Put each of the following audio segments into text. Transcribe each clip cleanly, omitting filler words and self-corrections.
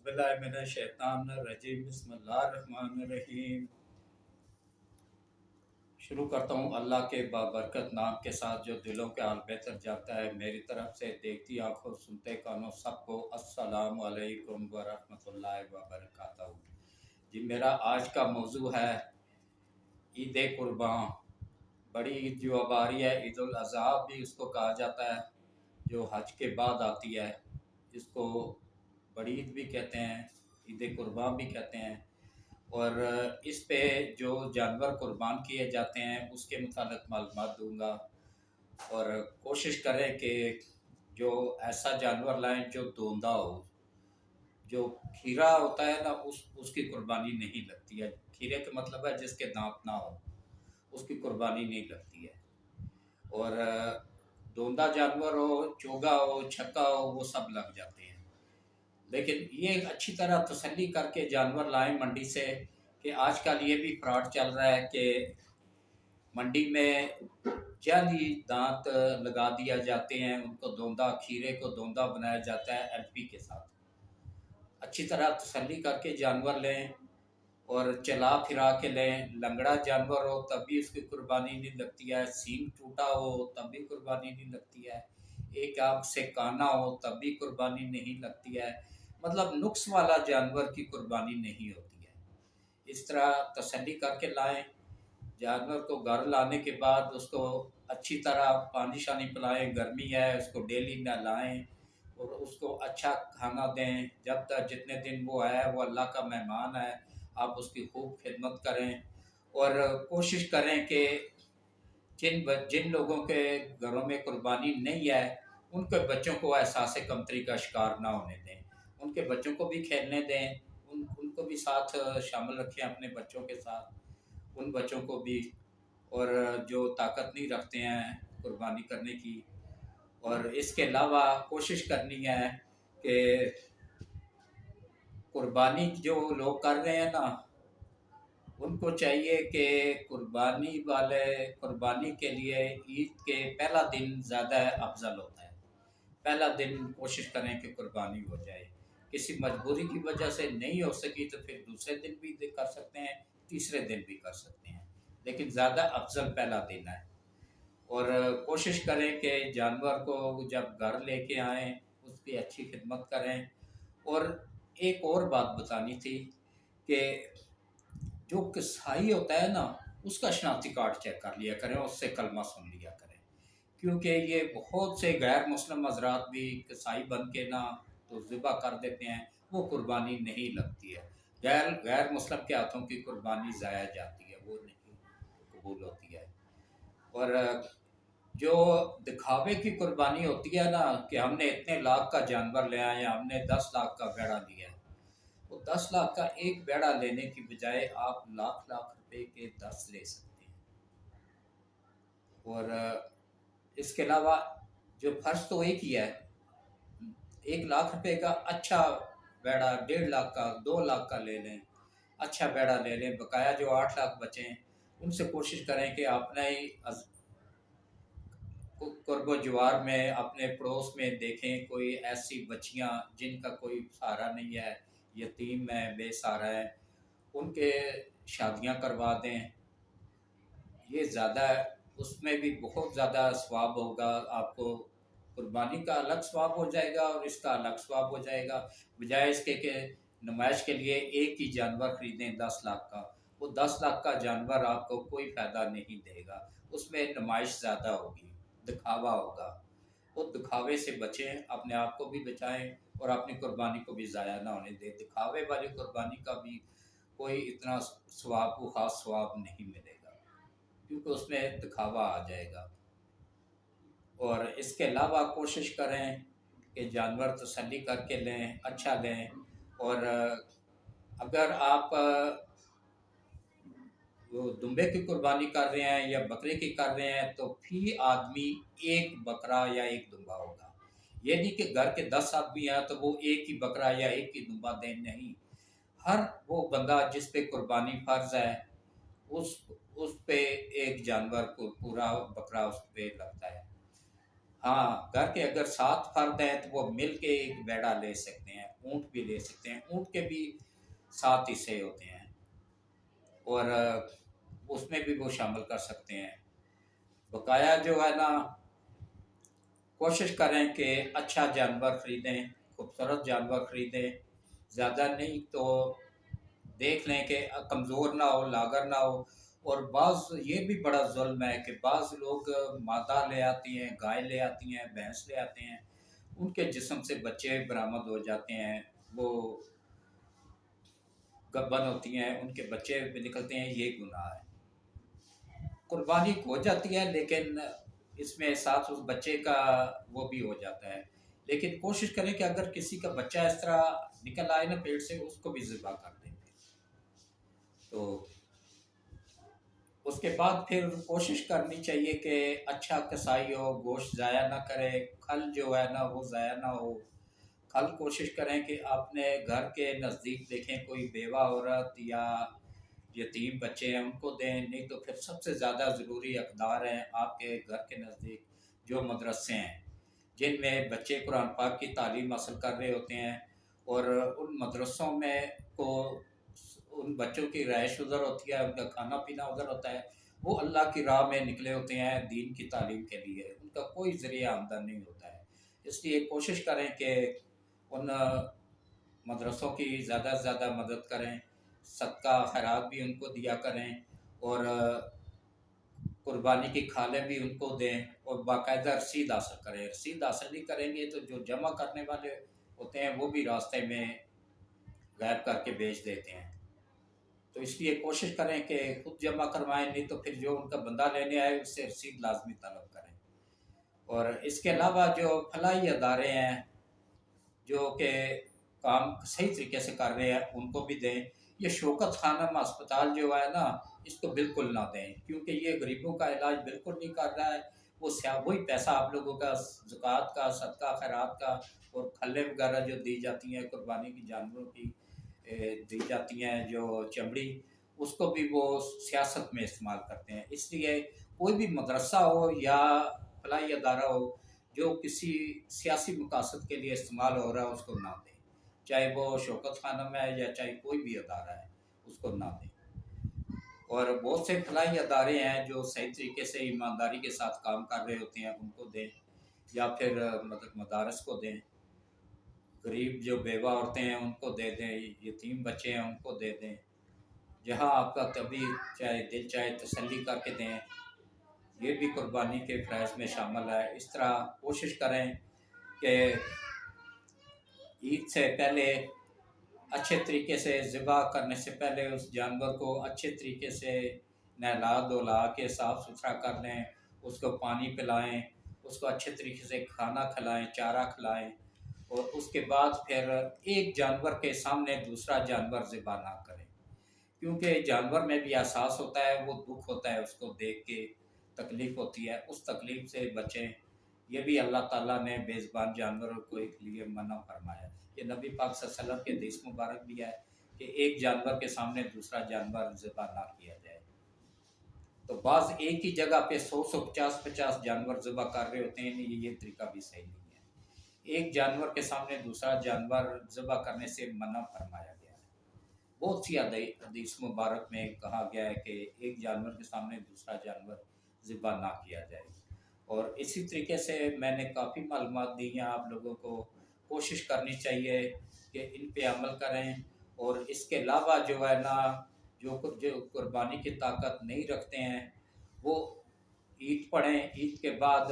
बिल्लाहि मिनश शैतानिर रजीम बिस्मिल्लाहिर रहमानिर रहीम। शुरू करता हूँ अल्लाह के बाबरकत नाम के साथ जो दिलों के हाल बेहतर जाता है। मेरी तरफ से देखती आंखों सुनते कानों सबको अस्सलामु अलैकुम व रहमतुल्लाहि व बरकातहू। जी, मेरा आज का मौजू है ईद कुर्बान। बड़ी ईद जो अब आ रही है, ईद उल अज़हा भी उसको कहा जाता है, जो हज के बाद आती है। इसको बड़ी ईद भी कहते हैं, ईद कुर्बान भी कहते हैं। और इस पे जो जानवर कुर्बान किए जाते हैं उसके मुतालिक मालूमात दूंगा। और कोशिश करें कि जो ऐसा जानवर लाएं जो दोंदा हो। जो खीरा होता है ना, उसकी कुर्बानी नहीं लगती है। खीरे का मतलब है जिसके दांत ना हो, उसकी कुर्बानी नहीं लगती है। और दोंदा जानवर हो, चोगा हो, छक्का हो, वो सब लग जाते हैं। लेकिन ये अच्छी तरह तसल्ली करके जानवर लाएं मंडी से, कि आजकल ये भी फ्रॉड चल रहा है कि मंडी में जाली दांत लगा दिया जाते हैं, उनको दोंदा, खीरे को दोंदा बनाया जाता है एलपी के साथ। अच्छी तरह तसल्ली करके जानवर लें और चला फिरा के लें। लंगड़ा जानवर हो तब भी उसकी कुर्बानी नहीं लगती है, सींग टूटा हो तब भी कुर्बानी नहीं लगती है, एक आँख से काना हो तब भी कुर्बानी नहीं लगती है। मतलब नुक्स वाला जानवर की कुर्बानी नहीं होती है। इस तरह तसल्ली करके लाएं। जानवर को घर लाने के बाद उसको अच्छी तरह पानी शानी पिलाएं, गर्मी है उसको डेली नहलाएं और उसको अच्छा खाना दें। जब तक जितने दिन वो है, वो अल्लाह का मेहमान है, आप उसकी खूब खिदमत करें। और कोशिश करें कि जिन लोगों के घरों में कुर्बानी नहीं है, उनके बच्चों को एहसास कमतरी का शिकार ना होने दें। उनके बच्चों को भी खेलने दें, उनको भी साथ शामिल रखें अपने बच्चों के साथ, उन बच्चों को भी। और जो ताकत नहीं रखते हैं कुर्बानी करने की। और इसके अलावा कोशिश करनी है कि कुर्बानी जो लोग कर रहे हैं ना, उनको चाहिए कि कुर्बानी के लिए ईद के पहला दिन ज़्यादा अफजल होता है। पहला दिन कोशिश करें कि कुर्बानी हो जाए। किसी मजबूरी की वजह से नहीं हो सकी तो फिर दूसरे दिन भी कर सकते हैं, तीसरे दिन भी कर सकते हैं, लेकिन ज़्यादा अफजल पहला दिन है। और कोशिश करें कि जानवर को जब घर लेके आएँ उसकी अच्छी खिदमत करें। और एक और बात बतानी थी कि जो कसाई होता है ना, उसका शनाख्ती कार्ड चेक कर लिया करें, उससे कलमा सुन लिया करें। क्योंकि ये बहुत से गैर मुस्लिम हजरात भी कसाई बन के ना तो ज़िबा कर देते हैं, वो कुर्बानी नहीं लगती है। गैर मुस्लिम के हाथों की कुर्बानी ज़ाया जाती है, वो नहीं कबूल होती है। और जो दिखावे की कुर्बानी होती है ना, कि हमने इतने लाख का जानवर ले आए, हमने 10 लाख का बेड़ा लिया है, वो 10 लाख का एक बेड़ा लेने की बजाय आप लाख लाख रुपए के 10 ले सकते हैं। और इसके अलावा जो फर्ज तो एक ही है, 1 लाख रुपए का अच्छा बेड़ा 1.5 लाख का, 2 लाख का ले लें, अच्छा बेड़ा ले लें। बकाया जो 8 लाख बचें, उनसे कोशिश करें कि अपने ही कुर्बो जवार में, अपने पड़ोस में देखें कोई ऐसी बच्चियां जिनका कोई सहारा नहीं है, यतीम है, बेसहारा है, उनके शादियां करवा दें। ये ज़्यादा, उसमें भी बहुत ज़्यादा सवाब होगा आपको। कुर्बानी का अलग सवाब हो जाएगा और इसका अलग सवाब हो जाएगा। बजाय इसके कि नुमाइश के लिए एक ही जानवर ख़रीदें 10 लाख का, वो 10 लाख का जानवर आपको कोई फ़ायदा नहीं देगा। उसमें नुमाइश ज़्यादा होगी, दिखावा होगा। वो दिखावे से बचें, अपने आप को भी बचाएं और अपनी कुर्बानी को भी ज़ाया ना होने दें। दिखावे वाली कुर्बानी का भी कोई इतना सवाब को ख़ास सवाब नहीं मिलेगा, क्योंकि उसमें दिखावा आ जाएगा। और इसके अलावा कोशिश करें कि जानवर तसल्ली करके लें, अच्छा लें। और अगर आप वो दुम्बे की कुर्बानी कर रहे हैं या बकरे की कर रहे हैं, तो फी आदमी एक बकरा या एक दुम्बा होगा। ये नहीं कि घर के 10 आदमी हैं तो वो एक ही बकरा या एक ही दुम्बा दें, नहीं। हर वो बंदा जिस पे कुर्बानी फ़र्ज है, उस पे एक जानवर को पूरा बकरा उस पे लगता है। हाँ, घर के अगर 7 फर्द हैं तो वो मिल के एक बेड़ा ले सकते हैं, اونٹ بھی لے سکتے ہیں، اونٹ کے بھی 7 حصے ہوتے ہیں اور اس میں بھی وہ شامل کر سکتے ہیں۔ بقایا جو ہے نا کوشش کریں کہ اچھا جانور خریدیں، خوبصورت جانور خریدیں، زیادہ نہیں تو دیکھ لیں کہ کمزور نہ ہو، لاغر نہ ہو۔ اور بعض یہ بھی بڑا ظلم ہے کہ بعض لوگ مادہ لے آتی ہیں، گائے لے آتی ہیں، بھینس لے آتے ہیں، ان کے جسم سے بچے برآمد ہو جاتے ہیں، وہ گبن ہوتی ہیں، ان کے بچے بھی نکلتے ہیں، یہ گناہ ہے۔ قربانی ہو جاتی ہے لیکن اس میں ساتھ اس بچے کا وہ بھی ہو جاتا ہے، لیکن کوشش کریں کہ اگر کسی کا بچہ اس طرح نکل آئے نا پیٹ سے، اس کو بھی ذبح کر دیں گے۔ تو اس کے بعد پھر کوشش کرنی چاہیے کہ اچھا کسائی ہو، گوشت ضائع نہ کرے، کھل جو ہے نا وہ ضائع نہ ہو۔ کل کوشش کریں کہ اپنے گھر کے نزدیک دیکھیں کوئی بیوہ عورت یا یتیم بچے ہیں ان کو دیں، نہیں تو پھر سب سے زیادہ ضروری اقدار ہیں آپ کے گھر کے نزدیک جو مدرسے ہیں جن میں بچے قرآن پاک کی تعلیم حاصل کر رہے ہوتے ہیں، اور ان مدرسوں میں کو ان بچوں کی رہائش ادھر ہوتی ہے، ان کا کھانا پینا ادھر ہوتا ہے، وہ اللہ کی راہ میں نکلے ہوتے ہیں دین کی تعلیم کے لیے، ان کا کوئی ذریعہ آمدن نہیں ہوتا ہے۔ اس لیے کوشش کریں کہ ان مدرسوں کی زیادہ سے زیادہ مدد کریں، صدقہ خیرات بھی ان کو دیا کریں، اور قربانی کی کھالیں بھی ان کو دیں، اور باقاعدہ رسید حاصل کریں۔ رسید حاصل نہیں کریں گے تو جو جمع کرنے والے ہوتے ہیں وہ بھی راستے میں غائب کر کے بیچ دیتے ہیں۔ تو اس لیے کوشش کریں کہ خود جمع کروائیں، نہیں تو پھر جو ان کا بندہ لینے آئے اس سے رسید لازمی طلب کریں۔ اور اس کے علاوہ جو فلاحی ادارے ہیں جو کہ کام صحیح طریقے سے کر رہے ہیں ان کو بھی دیں۔ یہ شوکت خانم ہسپتال جو ہے نا اس کو بالکل نہ دیں، کیونکہ یہ غریبوں کا علاج بالکل نہیں کر رہا ہے۔ وہ وہی پیسہ آپ لوگوں کا زکوٰۃ کا، صدقہ خیرات کا اور کھلے وغیرہ جو دی جاتی ہیں قربانی کی جانوروں کی دی جاتی ہیں جو چمڑی، اس کو بھی وہ سیاست میں استعمال کرتے ہیں۔ اس لیے کوئی بھی مدرسہ ہو یا فلاحی ادارہ ہو جو کسی سیاسی مقاصد کے لیے استعمال ہو رہا ہے اس کو نہ دیں، چاہے وہ شوکت خانم ہے یا چاہے کوئی بھی ادارہ ہے، اس کو نہ دیں۔ اور بہت سے فلاحی ادارے ہیں جو صحیح طریقے سے ایمانداری کے ساتھ کام کر رہے ہوتے ہیں، ان کو دیں، یا پھر مدارس کو دیں، غریب جو بیوہ عورتیں ہیں ان کو دے دیں، یتیم بچے ہیں ان کو دے دیں، جہاں آپ کا کبھی چاہے دل چاہے تسلی کر کے دیں، یہ بھی قربانی کے فرائض میں شامل ہے۔ اس طرح کوشش کریں کہ عید سے پہلے اچھے طریقے سے ذبح کرنے سے پہلے اس جانور کو اچھے طریقے سے نہلا دھلا کے صاف ستھرا کر لیں، اس کو پانی پلائیں، اس کو اچھے طریقے سے کھانا کھلائیں، چارہ کھلائیں، اور اس کے بعد پھر ایک جانور کے سامنے دوسرا جانور ذبح نہ کریں، کیونکہ جانور میں بھی احساس ہوتا ہے، وہ دکھ ہوتا ہے، اس کو دیکھ کے تکلیف ہوتی ہے، اس تکلیف سے بچیں۔ یہ بھی اللہ تعالیٰ نے بے زبان جانوروں کو ایک لیے منع فرمایا۔ یہ نبی پاک صلی اللہ علیہ وسلم کے حدیث مبارک بھی ہے کہ ایک جانور کے سامنے دوسرا جانور ذبح نہ کیا جائے۔ تو بعض ایک ہی جگہ پہ 100 150 جانور ذبح کر رہے ہوتے ہیں، یہ طریقہ بھی صحیح نہیں ہے۔ ایک جانور کے سامنے دوسرا جانور ذبح کرنے سے منع فرمایا گیا ہے۔ بہت سی حدیث مبارک میں کہا گیا ہے کہ ایک جانور کے سامنے دوسرا جانور ذبح نہ کیا جائے۔ اور اسی طریقے سے میں نے کافی معلومات دی ہیں آپ لوگوں کو، کوشش کرنی چاہیے کہ ان پہ عمل کریں۔ اور اس کے علاوہ جو ہے نا جو قربانی کی طاقت نہیں رکھتے ہیں وہ عید پڑھیں، عید کے بعد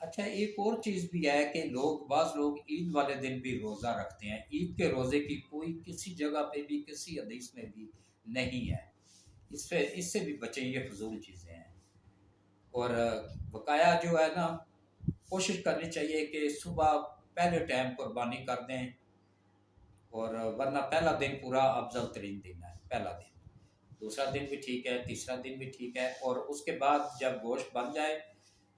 اچھا ایک اور چیز بھی ہے کہ بعض لوگ عید والے دن بھی روزہ رکھتے ہیں۔ عید کے روزے کی کوئی کسی جگہ پہ بھی کسی حدیث میں بھی نہیں ہے، اس سے بھی بچیں، یہ فضول چیزیں ہیں۔ اور بقایا جو ہے نا کوشش کرنی چاہیے کہ صبح پہلے ٹائم قربانی کر دیں، اور ورنہ پہلا دن پورا افضل ترین دن ہے، پہلا دن، دوسرا دن بھی ٹھیک ہے، تیسرا دن بھی ٹھیک ہے۔ اور اس کے بعد جب گوشت بن جائے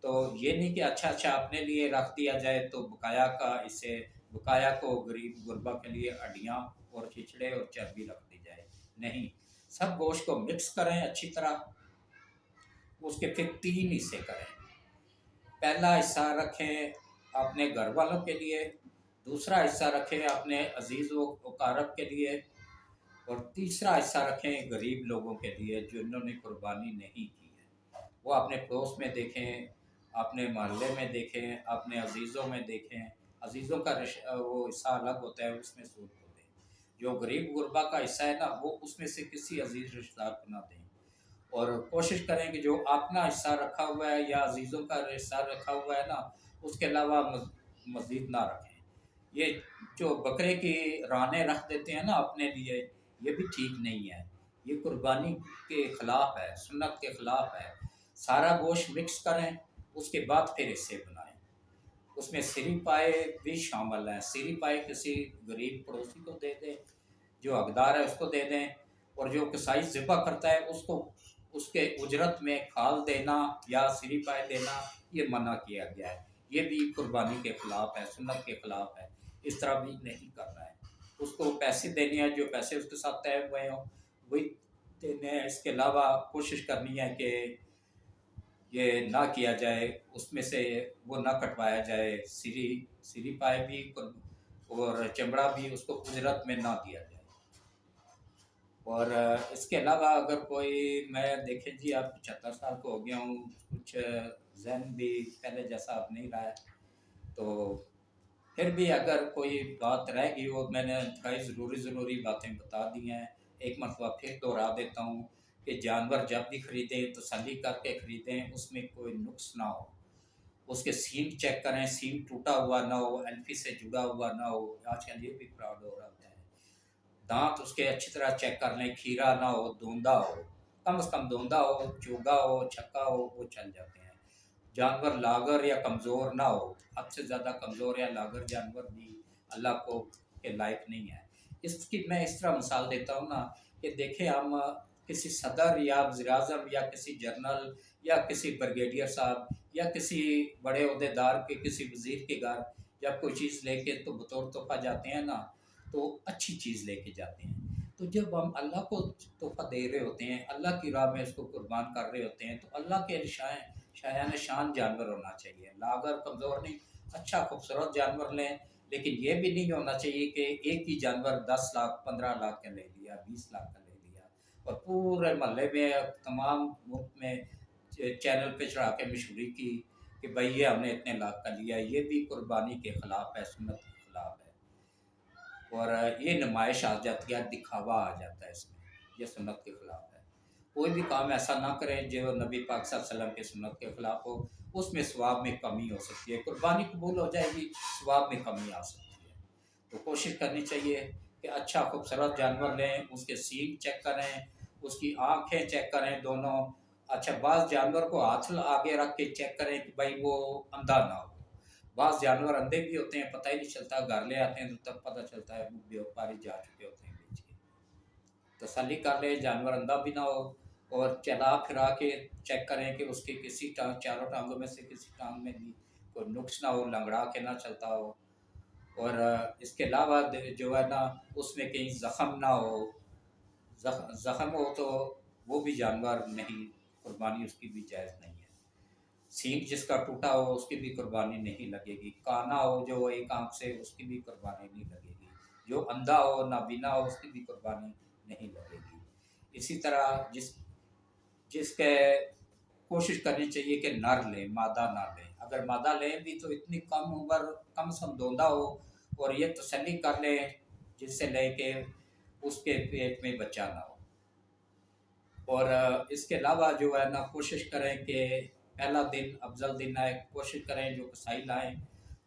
تو یہ نہیں کہ اچھا اپنے لیے رکھ دیا جائے، تو بقایا کو غریب غربا کے لیے ہڈیاں اور چچڑے اور چربی رکھ دی جائے، نہیں، سب گوشت کو مکس کریں اچھی طرح، اس کے پھر 3 حصے کریں۔ پہلا حصہ رکھیں اپنے گھر والوں کے لیے، दूसरा हिस्सा रखें अपने अजीज़ व अकारब के लिए, और तीसरा हिस्सा रखें गरीब लोगों के लिए जिन्होंने कुर्बानी नहीं की है। वो अपने पड़ोस में देखें, अपने मोहल्ले में देखें, अपने अजीज़ों में देखें। अजीज़ों का वो हिस्सा अलग होता है, उसमें सूद को दें। जो गरीब गुरबा का हिस्सा है ना, वो उसमें से किसी अजीज़ रिश्तेदार को ना दें। और कोशिश करें कि जो अपना हिस्सा रखा हुआ है या अजीज़ों का हिस्सा रखा हुआ है ना, उसके अलावा मज़ीद ना रखें। ये जो बकरे की रानें रख देते हैं ना अपने लिए, ये भी ठीक नहीं है। ये कुर्बानी के ख़िलाफ़ है, सुन्नत के ख़िलाफ़ है। सारा गोश्त मिक्स करें, उसके बाद फिर हिस्से बनाएं। उसमें सिरी पाए भी शामिल हैं। सिरी पाए किसी गरीब पड़ोसी को दे दें, जो हकदार है उसको दे दें, और जो कसाई ज़िबा करता है उसको उसके उजरत में खाल देना या सिरी पाए देना, ये मना किया गया है। ये भी कुर्बानी के ख़िलाफ़ है, सुन्नत के ख़िलाफ़ है। इस तरह भी नहीं करना है। उसको पैसे देने हैं, जो पैसे उसके साथ तय हुए हों वही देने हैं। इसके अलावा कोशिश करनी है कि ये ना किया जाए, उसमें से वो ना कटवाया जाए। सिरी पाए भी और चमड़ा भी उसको उजरत में ना दिया जाए। और इसके अलावा अगर कोई, मैं देखें जी अब 75 साल को हो गया हूँ, कुछ जहन भी पहले जैसा अब नहीं रहा है, तो फिर भी अगर कोई बात रहेगी वो मैंने कई ज़रूरी बातें बता दी हैं। एक मरतबा फिर दोहरा देता हूँ कि जानवर जब भी ख़रीदें तसल्ली करके ख़रीदें, उसमें कोई नुक्स ना हो। उसके सींग चेक करें, सींग टूटा हुआ ना हो, एल्फी से जुड़ा हुआ ना हो। आजकल ये भी फ्रॉड हो रहा होता है। दांत उसके अच्छी तरह चेक कर लें, खीरा ना हो, धुंधा हो, कम से कम धुंधा हो, चूगा हो, छक्का हो, वो चल जाते हैं। जानवर लागर या कमज़ोर ना हो, हद से ज़्यादा कमज़ोर या लागर जानवर भी अल्लाह को के लायक नहीं है। इसकी मैं इस तरह मिसाल देता हूँ ना कि देखें, हम किसी सदर या वज़ीर-ए-आज़म या किसी जनरल या किसी ब्रिगेडियर साहब या किसी बड़े ओहदेदार के, किसी वज़ीर के घर जब कोई चीज़ लेके तो बतौर तोहफ़ा जाते हैं ना, तो अच्छी चीज़ लेके जाते हैं। तो जब हम अल्लाह को तोहफ़ा दे रहे होते हैं, अल्लाह की राह में उसको कुर्बान कर रहे होते हैं, तो अल्लाह के शायान शान जानवर होना चाहिए। लागर कमज़ोर नहीं, अच्छा खूबसूरत जानवर लें, लेकिन ये भी नहीं होना चाहिए कि एक ही जानवर 10 लाख 15 लाख का ले लिया, 20 लाख का ले लिया और पूरे मोहल्ले में, तमाम मुल्क में चैनल पे चढ़ा के मशहूरी की कि भाई ये हमने इतने लाख का लिया। ये भी कुर्बानी के ख़िलाफ़ है, सुन्नत के ख़िलाफ़ है। और ये नुमाइश आ जाती है, दिखावा आ जाता है इसमें, ये सुन्नत के ख़िलाफ़ है। कोई भी काम ऐसा ना करें जो नबी पाक सल्लल्लाहु अलैहि वसल्लम की सुन्नत के ख़िलाफ़ हो, उसमें सवाब में कमी हो सकती है। कुर्बानी कबूल हो जाएगी, सवाब में कमी आ सकती है। तो कोशिश करनी चाहिए कि अच्छा खूबसूरत जानवर लें, उसके सींग चेक करें, उसकी आँखें चेक करें दोनों। अच्छा, बाज़ जानवर को हाथ आगे रख के चेक करें कि भाई वो अंधा ना हो। बाज़ जानवर अंधे भी होते हैं, पता ही नहीं चलता, घर ले आते हैं तो तब पता चलता है वो व्यापारी जा चुके होते हैं बेच के। तसल्ली कर ले जानवर अंधा भी ना हो, और चला फिरा के चेक करें कि उसकी किसी टांग, चारों टांगों में से किसी टांग में भी कोई नुक्स ना हो, लंगड़ा के ना चलता हो। और इसके अलावा जो है ना, उसमें कहीं ज़ख़म ना हो। ज़ख़म हो तो वो भी जानवर नहीं, कुर्बानी उसकी भी जायज़ नहीं है। सींग जिसका टूटा हो उसकी भी कुर्बानी नहीं लगेगी। काना हो जो एक आँख से, उसकी भी कुर्बानी नहीं लगेगी। जो अंधा हो, नाबीना हो, उसकी भी कुर्बानी नहीं लगेगी। इसी तरह जिसके कोशिश करनी चाहिए कि नर लें, मादा ना लें। अगर मादा लें भी तो इतनी कम उम्र, कम से कम धोंदा हो, और ये तसल्ली कर लें जिससे लें कि उसके पेट में बच्चा ना हो। और इसके अलावा जो है ना, कोशिश करें कि पहला दिन अफजल दिन आए, कोशिश करें जो कसाई लाएँ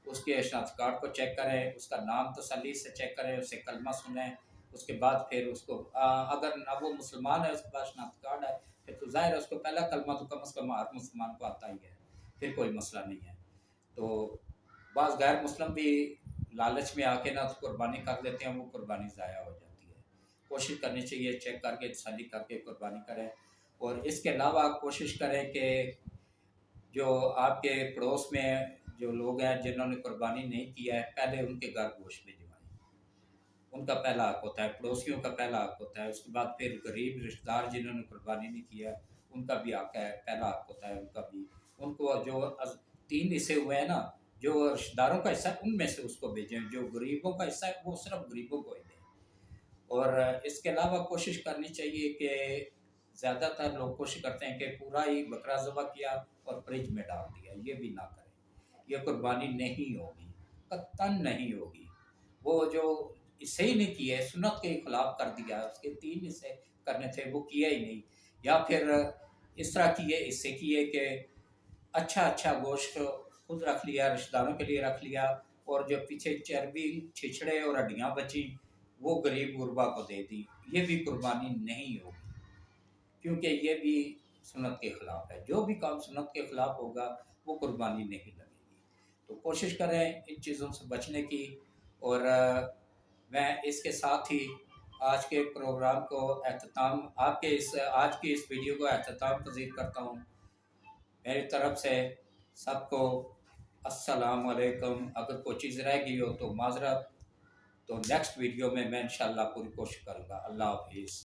उसके शनाख्त कार्ड को चेक करें, उसका नाम तसल्ली से चेक करें, उससे कलमा सुनें। उसके बाद फिर उसको अगर ना वो मुसलमान है, उसके पास शनाख्त कार्ड है, फिर तो ज़ाहिर है उसको पहला कलमा तो कम से कम हर मुसलमान को आता ही है, फिर कोई मसला नहीं है। तो बाज़ गैर मुस्लिम भी लालच में आके ना तो कुर्बानी कर देते हैं, वो कुर्बानी ज़ाया हो जाती है। कोशिश करनी चाहिए चेक करके, तसल्ली करके कुर्बानी करें। और इसके अलावा कोशिश करें कि जो आपके पड़ोस में जो लोग हैं जिन्होंने कुर्बानी नहीं किया है, पहले उनके घर गोश्त भिजवाएँ। उनका पहला हक होता है, पड़ोसियों का पहला हक होता है। उसके बाद फिर गरीब रिश्तेदार जिन्होंने कुर्बानी नहीं किया है, उनका भी हक है, पहला हक होता है उनका भी। उनको जो 3 हिस्से हुए हैं ना, जो रिश्तेदारों का हिस्सा है उनमें से उसको भेजें, जो गरीबों का हिस्सा है वो सिर्फ गरीबों को ही दें। और इसके अलावा कोशिश करनी चाहिए कि ज़्यादातर लोग कोशिश करते हैं कि पूरा ही बकरा ज़बह किया और फ्रिज में डाल दिया, ये भी ना करें। ये कुर्बानी नहीं होगी, कतई नहीं होगी। वो जो हिस्से ही नहीं किए, सुन्नत के खिलाफ कर दिया, उसके 3 हिस्से करने थे वो किए ही नहीं, या फिर इस तरह किए हिस्से किए कि अच्छा गोश्त खुद रख लिया, रिश्तेदारों के लिए रख लिया, और जो पीछे चर्बी, छिछड़े और हड्डियाँ बची वो गरीब गुरबा को दे दी। ये भी कुर्बानी नहीं होगी, क्योंकि ये भी सुन्नत के ख़िलाफ़ है। जो भी काम सुन्नत के ख़िलाफ़ होगा वो कुर्बानी नहीं लगेगी। तो कोशिश करें इन चीज़ों से बचने की। और मैं इसके साथ ही आज के प्रोग्राम को अख्ताम, आपके इस आज की इस वीडियो को अख्ताम पज़ीर करता हूँ। मेरी तरफ से सबको अस्सलाम वालेकुम। अगर कोई चीज़ रह गई हो तो माज़रत। तो नेक्स्ट वीडियो में मैं इंशाअल्लाह पूरी कोशिश करूँगा। अल्लाह हाफ़िज़।